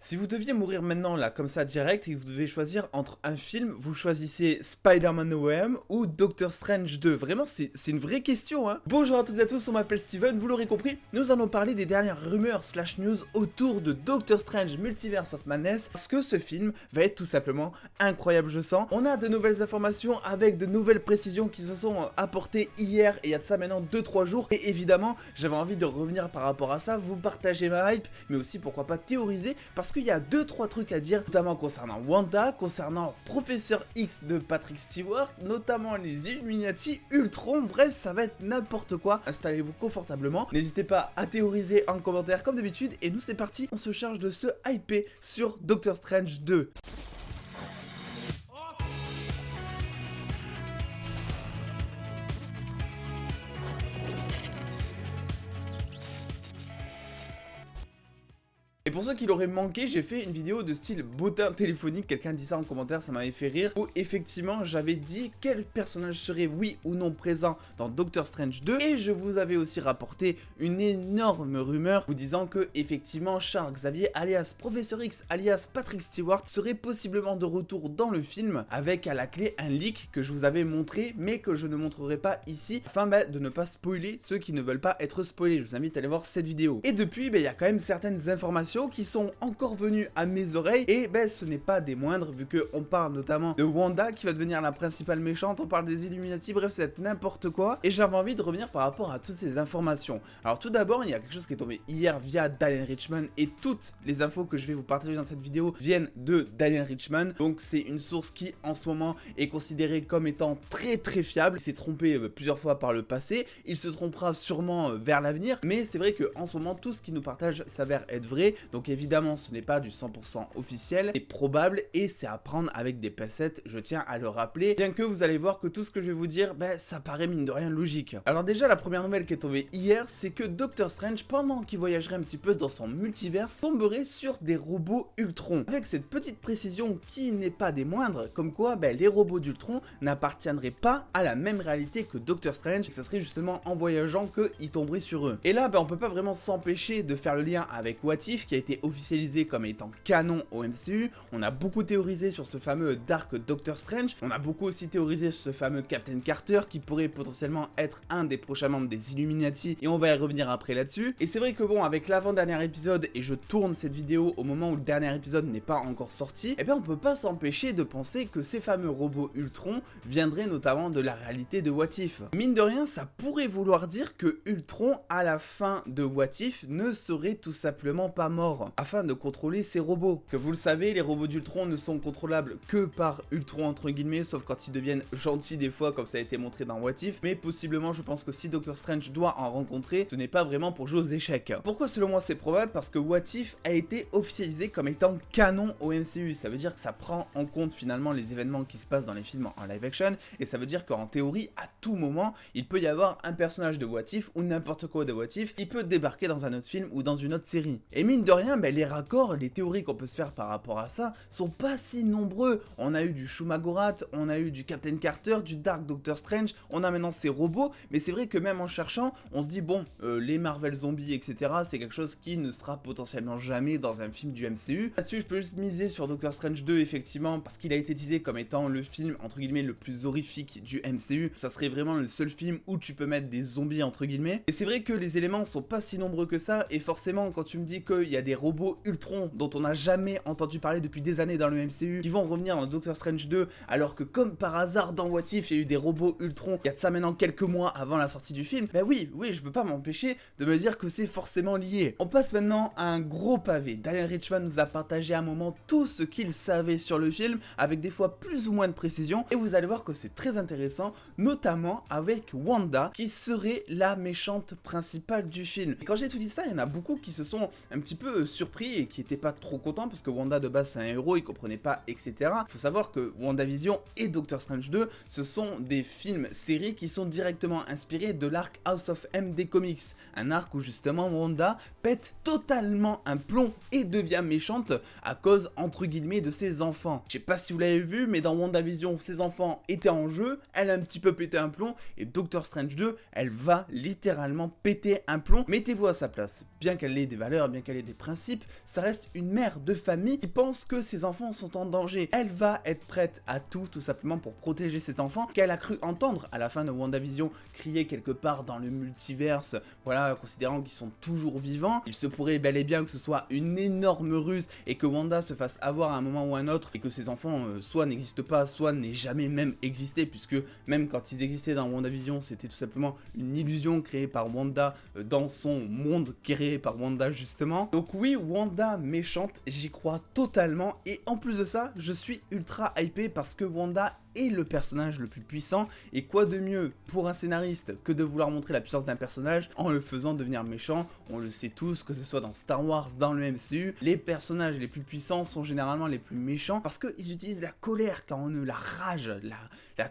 Si vous deviez mourir maintenant, là, comme ça, direct, et que vous devez choisir entre un film, vous choisissez Spider-Man No Way Home ou Doctor Strange 2. Vraiment, c'est une vraie question, hein. Bonjour à toutes et à tous, on m'appelle Steven, vous l'aurez compris, nous allons parler des dernières rumeurs slash news autour de Doctor Strange Multiverse of Madness, parce que ce film va être tout simplement incroyable, je sens. On a de nouvelles informations avec de nouvelles précisions qui se sont apportées hier, et il y a de ça maintenant 2-3 jours, et évidemment, j'avais envie de revenir par rapport à ça, vous partager ma hype, mais aussi, pourquoi pas, théoriser, parce qu'il y a 2-3 trucs à dire, notamment concernant Wanda, concernant Professeur X de Patrick Stewart, notamment les Illuminati, Ultron, bref, ça va être n'importe quoi. Installez-vous confortablement, n'hésitez pas à théoriser en commentaire comme d'habitude, et nous c'est parti, on se charge de se hyper sur Doctor Strange 2. Et pour ceux qui l'auraient manqué, j'ai fait une vidéo de style bottin téléphonique, quelqu'un dit ça en commentaire, ça m'avait fait rire, où effectivement j'avais dit quel personnage serait oui ou non présent dans Doctor Strange 2, et je vous avais aussi rapporté une énorme rumeur vous disant que effectivement Charles Xavier alias Professeur X alias Patrick Stewart serait possiblement de retour dans le film, avec à la clé un leak que je vous avais montré, mais que je ne montrerai pas ici, afin de ne pas spoiler ceux qui ne veulent pas être spoilés. Je vous invite à aller voir cette vidéo. Et depuis, il y a quand même certaines informations qui sont encore venus à mes oreilles, et ce n'est pas des moindres, vu qu'on parle notamment de Wanda qui va devenir la principale méchante, on parle des Illuminati, bref c'est n'importe quoi, et j'avais envie de revenir par rapport à toutes ces informations. Alors tout d'abord, il y a quelque chose qui est tombé hier via Daniel Richtman, et toutes les infos que je vais vous partager dans cette vidéo viennent de Daniel Richtman, donc c'est une source qui en ce moment est considérée comme étant très fiable. Il s'est trompé plusieurs fois par le passé, il se trompera sûrement vers l'avenir, mais c'est vrai que en ce moment tout ce qu'il nous partage s'avère être vrai. Donc évidemment ce n'est pas du 100% officiel, c'est probable et c'est à prendre avec des pincettes, je tiens à le rappeler, bien que vous allez voir que tout ce que je vais vous dire, ça paraît mine de rien logique. Alors déjà la première nouvelle qui est tombée hier, c'est que Doctor Strange, pendant qu'il voyagerait un petit peu dans son multiverse, tomberait sur des robots Ultron. Avec cette petite précision qui n'est pas des moindres, comme quoi les robots d'Ultron n'appartiendraient pas à la même réalité que Doctor Strange, et que ça serait justement en voyageant qu'il tomberait sur eux. Et là on peut pas vraiment s'empêcher de faire le lien avec What If, qui a été officialisé comme étant canon au MCU. On a beaucoup théorisé sur ce fameux Dark Doctor Strange, on a beaucoup aussi théorisé sur ce fameux Captain Carter qui pourrait potentiellement être un des prochains membres des Illuminati, et on va y revenir après là-dessus. Et c'est vrai que bon, avec l'avant-dernier épisode, et je tourne cette vidéo au moment où le dernier épisode n'est pas encore sorti, on peut pas s'empêcher de penser que ces fameux robots Ultron viendraient notamment de la réalité de What If. Mine de rien, ça pourrait vouloir dire que Ultron, à la fin de What If, ne serait tout simplement pas mort, afin de contrôler ces robots. Que vous le savez, les robots d'Ultron ne sont contrôlables que par Ultron entre guillemets, sauf quand ils deviennent gentils des fois, comme ça a été montré dans What If, mais possiblement je pense que si Doctor Strange doit en rencontrer, ce n'est pas vraiment pour jouer aux échecs. Pourquoi selon moi c'est probable? Parce que What If a été officialisé comme étant canon au MCU, ça veut dire que ça prend en compte finalement les événements qui se passent dans les films en live action, et ça veut dire qu'en théorie, à tout moment, il peut y avoir un personnage de What If, ou n'importe quoi de What If, qui peut débarquer dans un autre film ou dans une autre série. Et mine de rien, les raccords, les théories qu'on peut se faire par rapport à ça sont pas si nombreux. On a eu du Shumagorat, on a eu du Captain Carter, du Dark Doctor Strange, on a maintenant ces robots, mais c'est vrai que même en cherchant, on se dit bon, les Marvel zombies, etc., c'est quelque chose qui ne sera potentiellement jamais dans un film du MCU. Là-dessus, je peux juste miser sur Doctor Strange 2, effectivement, parce qu'il a été teasé comme étant le film, entre guillemets, le plus horrifique du MCU. Ça serait vraiment le seul film où tu peux mettre des zombies, entre guillemets. Et c'est vrai que les éléments sont pas si nombreux que ça, et forcément, quand tu me dis qu'il y a des robots Ultron dont on n'a jamais entendu parler depuis des années dans le MCU, qui vont revenir dans Doctor Strange 2, alors que comme par hasard dans What If, il y a eu des robots Ultron, il y a de ça maintenant quelques mois avant la sortie du film, oui, je peux pas m'empêcher de me dire que c'est forcément lié. On passe maintenant à un gros pavé. Daniel Richtman nous a partagé à un moment tout ce qu'il savait sur le film, avec des fois plus ou moins de précision, et vous allez voir que c'est très intéressant, notamment avec Wanda, qui serait la méchante principale du film. Et quand j'ai tout dit ça, il y en a beaucoup qui se sont un petit peu surpris et qui étaient pas trop contents, parce que Wanda de base c'est un héros, ils comprenaient pas, etc. Faut savoir que WandaVision et Doctor Strange 2, ce sont des films-séries qui sont directement inspirés de l'arc House of M des comics, un arc où justement Wanda pète totalement un plomb et devient méchante à cause entre guillemets de ses enfants. Je sais pas si vous l'avez vu, mais dans WandaVision, ses enfants étaient en jeu, elle a un petit peu pété un plomb, et Doctor Strange 2, elle va littéralement péter un plomb. Mettez-vous à sa place, bien qu'elle ait des valeurs, bien qu'elle ait des principe, ça reste une mère de famille qui pense que ses enfants sont en danger. Elle va être prête à tout simplement pour protéger ses enfants, qu'elle a cru entendre à la fin de WandaVision crier quelque part dans le multiverse, voilà, considérant qu'ils sont toujours vivants. Il se pourrait bel et bien que ce soit une énorme ruse et que Wanda se fasse avoir à un moment ou à un autre et que ses enfants soit n'existent pas, soit n'aient jamais même existé, puisque même quand ils existaient dans WandaVision, c'était tout simplement une illusion créée par Wanda dans son monde créé par Wanda justement. Donc oui, Wanda méchante, j'y crois totalement, et en plus de ça, je suis ultra hypé parce que Wanda est le personnage le plus puissant, et quoi de mieux pour un scénariste que de vouloir montrer la puissance d'un personnage en le faisant devenir méchant. On le sait tous, que ce soit dans Star Wars, dans le MCU, les personnages les plus puissants sont généralement les plus méchants parce qu'ils utilisent la colère, quand on la rage,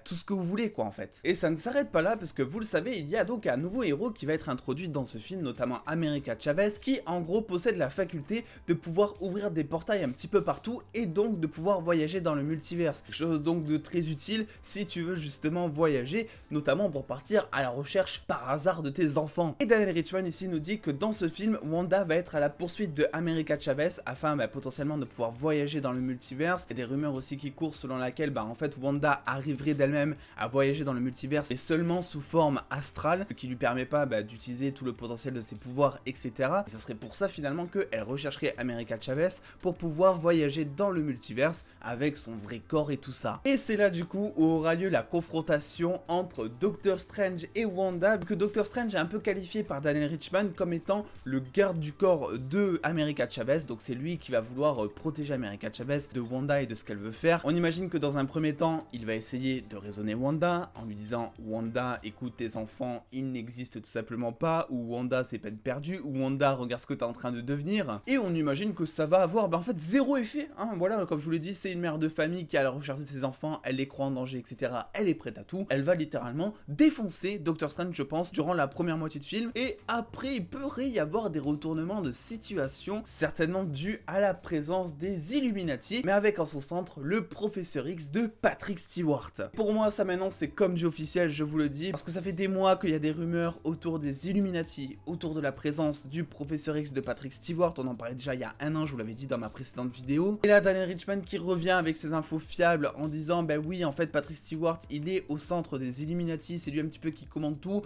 tout ce que vous voulez quoi en fait. Et ça ne s'arrête pas là parce que vous le savez, il y a donc un nouveau héros qui va être introduit dans ce film, notamment America Chavez, qui en gros possède la faculté de pouvoir ouvrir des portails un petit peu partout et donc de pouvoir voyager dans le multiverse. Quelque chose donc de très utile si tu veux justement voyager, notamment pour partir à la recherche par hasard de tes enfants. Et Daniel Richman ici nous dit que dans ce film, Wanda va être à la poursuite de America Chavez afin potentiellement de pouvoir voyager dans le multiverse. Il y a des rumeurs aussi qui courent selon laquelle en fait Wanda arriverait d'elle-même à voyager dans le multiverse, mais seulement sous forme astrale, ce qui lui permet pas d'utiliser tout le potentiel de ses pouvoirs, etc. Et ça serait pour ça finalement qu'elle rechercherait America Chavez pour pouvoir voyager dans le multiverse avec son vrai corps et tout ça. Et c'est là du coup où aura lieu la confrontation entre Doctor Strange et Wanda, vu que Doctor Strange est un peu qualifié par Daniel Richman comme étant le garde du corps de America Chavez, donc c'est lui qui va vouloir protéger America Chavez de Wanda et de ce qu'elle veut faire. On imagine que dans un premier temps, il va essayer de raisonner Wanda en lui disant: Wanda, écoute, tes enfants, ils n'existent tout simplement pas, ou Wanda, c'est peine perdue, ou Wanda, regarde ce que t'es en train de devenir. Et on imagine que ça va avoir en fait zéro effet, hein. Voilà, comme je vous l'ai dit, c'est une mère de famille qui est à la recherche de ses enfants, elle les croit en danger, etc. Elle est prête à tout. Elle va littéralement défoncer Doctor Strange, je pense, durant la première moitié de film. Et après, il pourrait y avoir des retournements de situation, certainement dus à la présence des Illuminati, mais avec en son centre le Professeur X de Patrick Stewart. Pour moi, ça maintenant, c'est comme du officiel, je vous le dis, parce que ça fait des mois qu'il y a des rumeurs autour des Illuminati, autour de la présence du Professeur X de Patrick Stewart. On en parlait déjà il y a un an, je vous l'avais dit dans ma précédente vidéo. Et là, Daniel Richman qui revient avec ses infos fiables en disant: oui, en fait, Patrick Stewart, il est au centre des Illuminati, c'est lui un petit peu qui commande tout.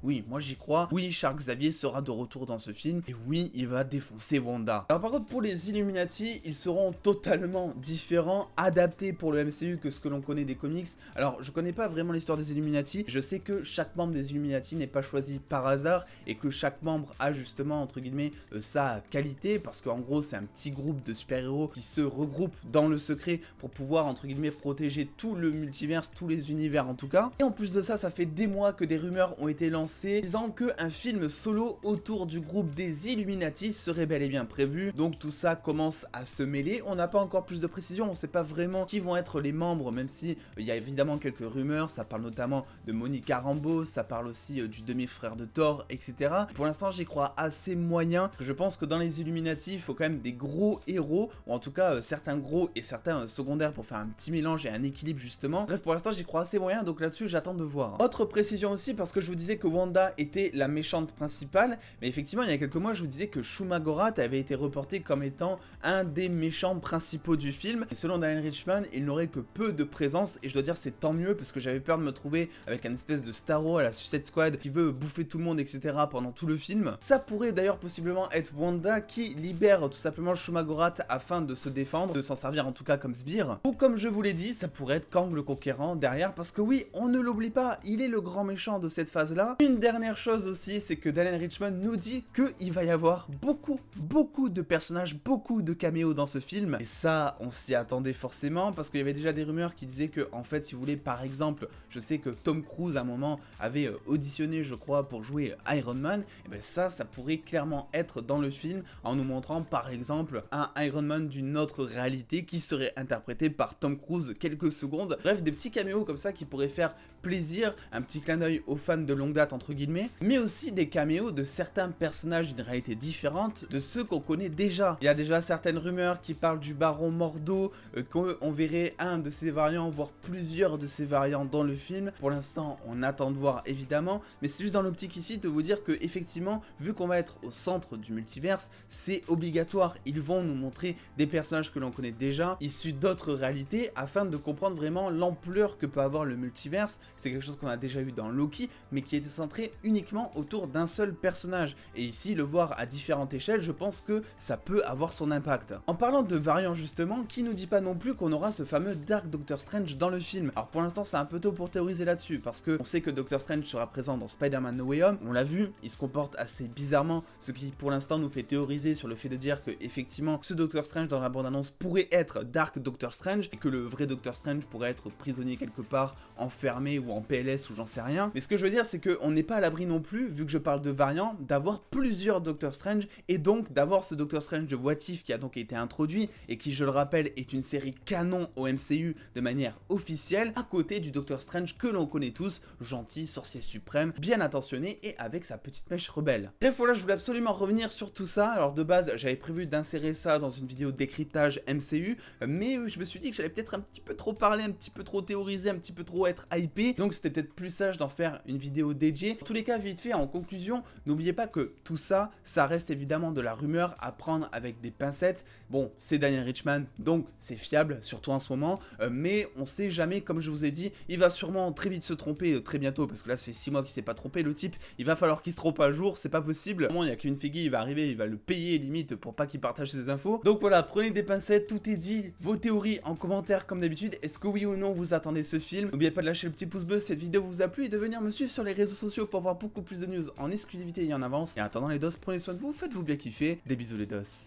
Oui, moi j'y crois. Oui, Charles Xavier sera de retour dans ce film, et oui, il va défoncer Wanda. Alors par contre, pour les Illuminati, ils seront totalement différents, adaptés pour le MCU que ce que l'on connaît des comics. Alors, je connais pas vraiment l'histoire des Illuminati, je sais que chaque membre des Illuminati n'est pas choisi par hasard, et que chaque membre a justement, entre guillemets, sa qualité, parce qu'en gros, c'est un petit groupe de super-héros qui se regroupent dans le secret pour pouvoir, entre guillemets, protéger tout le multiverse, tous les univers en tout cas. Et en plus de ça, ça fait des mois que des rumeurs ont été lancées disant qu'un film solo autour du groupe des Illuminati serait bel et bien prévu. Donc tout ça commence à se mêler. On n'a pas encore plus de précision, on sait pas vraiment qui vont être les membres, même si il y a évidemment quelques rumeurs. Ça parle notamment de Monica Rambeau, ça parle aussi du demi-frère de Thor, etc. Pour l'instant, j'y crois assez moyen. Je pense que dans les Illuminati, il faut quand même des gros héros, ou en tout cas certains gros et certains secondaires pour faire un petit mélange et un équilibre justement. Bref, pour l'instant, j'y crois assez moyen, donc là-dessus, j'attends de voir. Autre précision aussi, parce que je vous disais que Wanda était la méchante principale, mais effectivement, il y a quelques mois, je vous disais que Shuma-Gorath avait été reporté comme étant un des méchants principaux du film, et selon Daniel Richman, il n'aurait que peu de présence, et je dois dire c'est tant mieux, parce que j'avais peur de me trouver avec un espèce de Starro à la Suicide Squad qui veut bouffer tout le monde, etc. pendant tout le film. Ça pourrait d'ailleurs possiblement être Wanda qui libère tout simplement Shuma-Gorath afin de se défendre, de s'en servir en tout cas comme sbire, ou comme je vous l'ai dit, ça pourrait être Kang le Conquérant derrière, parce que oui, on ne l'oublie pas, il est le grand méchant de cette phase-là. Une dernière chose aussi, c'est que Daniel Richman nous dit qu'il va y avoir beaucoup de personnages, beaucoup de caméos dans ce film, et ça, on s'y attendait forcément, parce qu'il y avait déjà des rumeurs qui disaient que, en fait, si vous voulez, par exemple, je sais que Tom Cruise, à un moment, avait auditionné, je crois, pour jouer Iron Man, et ben ça pourrait clairement être dans le film, en nous montrant, par exemple, un Iron Man d'une autre réalité qui serait interprété par Tom Cruise quelques secondes. Bref, des petits caméos comme ça qui pourraient faire plaisir, un petit clin d'œil aux fans de longue date entre guillemets, mais aussi des caméos de certains personnages d'une réalité différente de ceux qu'on connaît déjà. Il y a déjà certaines rumeurs qui parlent du Baron Mordo, qu'on verrait un de ses variants, voire plusieurs de ses variants dans le film. Pour l'instant, on attend de voir évidemment, mais c'est juste dans l'optique ici de vous dire que effectivement, vu qu'on va être au centre du multivers, multiverse, c'est obligatoire. Ils vont nous montrer des personnages que l'on connaît déjà, issus d'autres réalités, afin de comprendre vraiment l'ampleur que peut avoir le multiverse. C'est quelque chose qu'on a déjà eu dans Loki, mais qui était centré uniquement autour d'un seul personnage. Et ici, le voir à différentes échelles, je pense que ça peut avoir son impact. En parlant de variants justement, qui nous dit pas non plus qu'on aura ce fameux Dark Doctor Strange dans le film? Alors pour l'instant, c'est un peu tôt pour théoriser là-dessus, parce que on sait que Doctor Strange sera présent dans Spider-Man No Way Home, on l'a vu, il se comporte assez bizarrement, ce qui pour l'instant nous fait théoriser sur le fait de dire que effectivement ce Doctor Strange dans la bande-annonce pourrait être Dark Doctor Strange, et que le vrai Doctor Strange pourrait être prisonnier quelque part, enfermé ou en PLS ou j'en sais rien. Mais ce que je veux dire, c'est qu'on n'est pas à l'abri non plus, vu que je parle de variants, d'avoir plusieurs Doctor Strange, et donc d'avoir ce Doctor Strange de What If qui a donc été introduit, et qui, je le rappelle, est une série canon au MCU de manière officielle, à côté du Doctor Strange que l'on connaît tous, gentil, sorcier suprême, bien intentionné et avec sa petite mèche rebelle. Bref, voilà, je voulais absolument revenir sur tout ça. Alors de base, j'avais prévu d'insérer ça dans une vidéo décryptage MCU, mais je me suis dit que j'allais peut-être un petit peu trop parler, un petit peu trop théoriser, un petit peu trop être hypé, donc c'était peut-être plus sage d'en faire une vidéo dédiée. En tous les cas, vite fait, en conclusion, n'oubliez pas que tout ça, ça reste évidemment de la rumeur à prendre avec des pincettes. Bon, c'est Daniel Richtman, donc c'est fiable, surtout en ce moment, mais on sait jamais, comme je vous ai dit, il va sûrement très vite se tromper très bientôt, parce que là ça fait 6 mois qu'il s'est pas trompé, le type, il va falloir qu'il se trompe un jour, c'est pas possible. Au moment, il y a Kevin Feige, il va arriver, il va le payer limite pour pas qu'il partage ses infos. Donc voilà, prenez des pincettes, tout est dit, vos théories en commentaire comme d'habitude, est-ce que oui ou non vous attendez ce film? N'oubliez pas de lâcher le petit pouce bleu si cette vidéo vous a plu et de venir me suivre sur les réseaux sociaux pour voir beaucoup plus de news en exclusivité et en avance. Et en attendant les dos, prenez soin de vous, faites-vous bien kiffer, des bisous les dos.